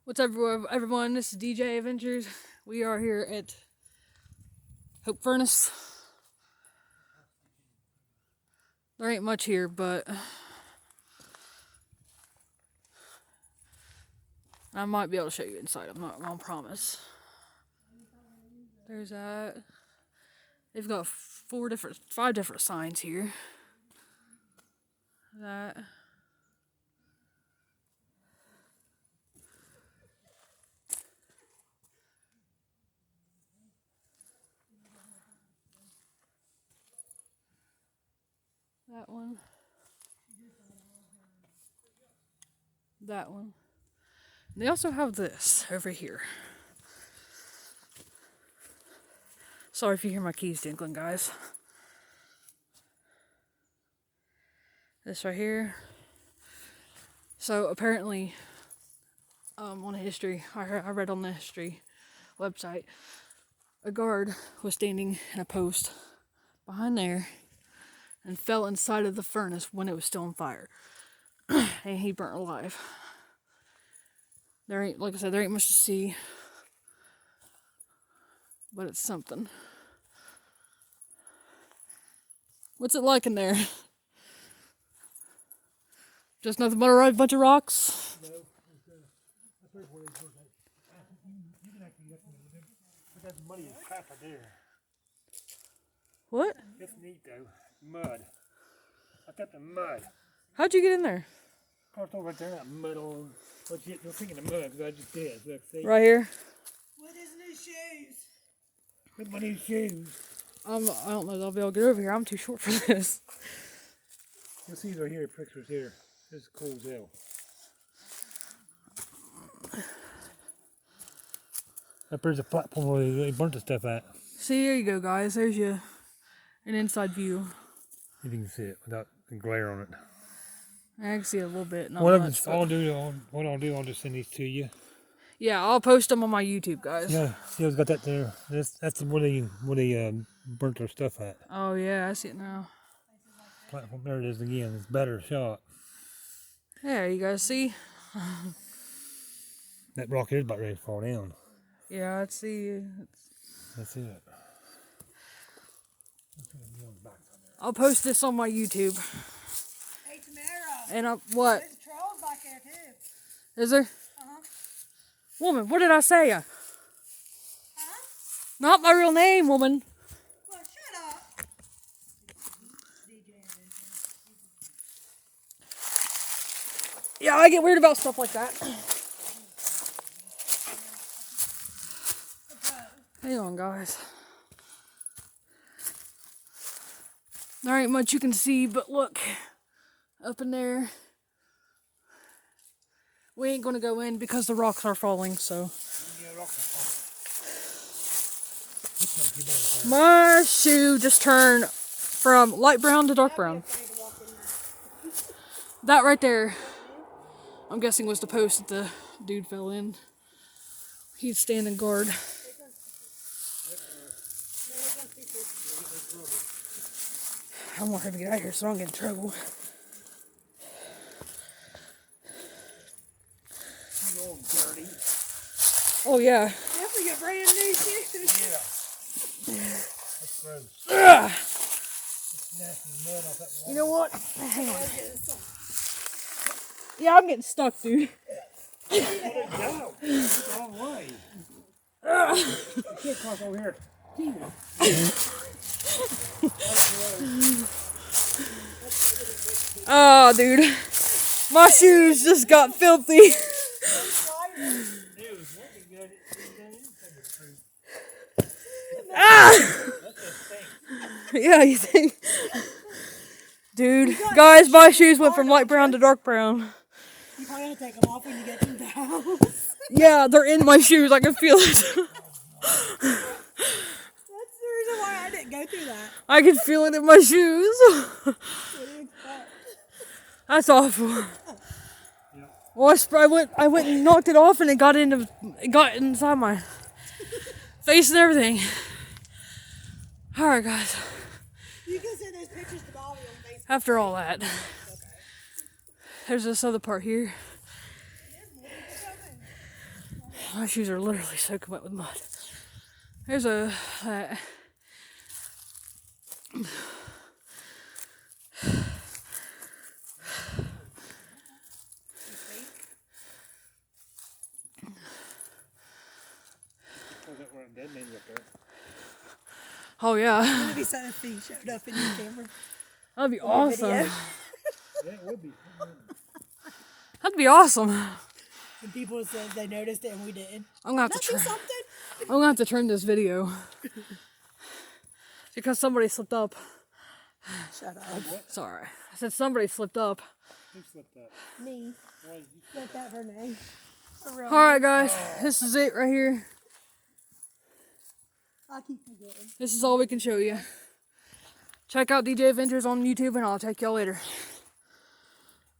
What's up, everyone? This is DJ Adventures. We are here at Hope Furnace. There ain't much here, but I might be able to show you inside. I'm not gonna promise. There's that. They've got five different signs here. That. That one. That one. And they also have this over here. Sorry if you hear my keys tinkling, guys. This right here. So apparently, on history, I read on the history website, a guard was standing in a post behind there and fell inside of the furnace when it was still on fire. And he burnt alive. There ain't, like I said, there ain't much to see. But it's something. What's it like in there? Just nothing but a bunch of rocks? No. You can actually get them. But that's muddy as crap right there. What? It's neat though. Mud. I got the mud. How'd you get in there? Crossed over right there, that mud on. But you're thinking of mud because I just did. Look, see? Right here? With his new shoes. With my new shoes. I don't know if I'll be able to get over here. I'm too short for this. You'll see right here, pictures here. This is cool as hell. Up there's a platform where they burnt the stuff at. See, here you go, guys. There's an inside view. If you can see it without the glare on it. I can see it a little bit. Not What much, I'll do, I'll just send these to you. yeah, I'll post them on my YouTube, guys. Yeah, see, I've got that there. That's where they burnt their stuff at. Oh yeah, I see it now. Platform, there it is again. It's better shot. There you guys see. That rock is about ready to fall down. Yeah, I see. That's it. I'll post this on my YouTube. Hey, Tamara. And what? There's trolls back there, too. Is there? Uh-huh. Woman, what did I say? Huh? Not my real name, woman. Well, shut up. Yeah, I get weird about stuff like that. Hang on, guys. There ain't much you can see, but look. Up in there. We ain't gonna go in because the rocks are falling, so. My shoe just turned from light brown to dark brown. That right there, I'm guessing was the post that the dude fell in. He's standing guard. I want her to get out of here so I don't get in trouble. You old dirty. Oh yeah. Definitely get brand new shoes. Yeah. That's gross. Ugh. That's nasty mud off that wall. You know what? Hang on. Yeah, I'm getting stuck, dude. Let it go. It's the wrong way. You can't cross over here. Oh, dude. My shoes just got filthy. Ah! Yeah, you think? Dude, guys, my shoes went from light brown to dark brown. You probably have to take them off when you get to the house. Yeah, they're in my shoes. I can feel it. That's the reason why I didn't go through that. I can feel it in my shoes. That's awful. Well, I went and knocked it off, and it got inside my face and everything. All right, guys. You can send those pictures to Bobby on Facebook. After all that, there's this other part here. My shoes are literally soaking wet with mud. There's a... Oh yeah, It'd be something if he showed up in your camera. that'd be Video. awesome. Yeah, it would be. That'd be awesome. And people said they noticed it and we didn't. I'm gonna have to Let's do trim. something. I'm gonna have to trim this video because somebody slipped up. Shut up. Sorry, I said somebody slipped up. Who slipped up? Me. Let that her name. For real. All right, guys, this is it right here. I'll keep forgetting. This is all we can show you. Check out DJ Adventures on YouTube, and I'll check y'all later.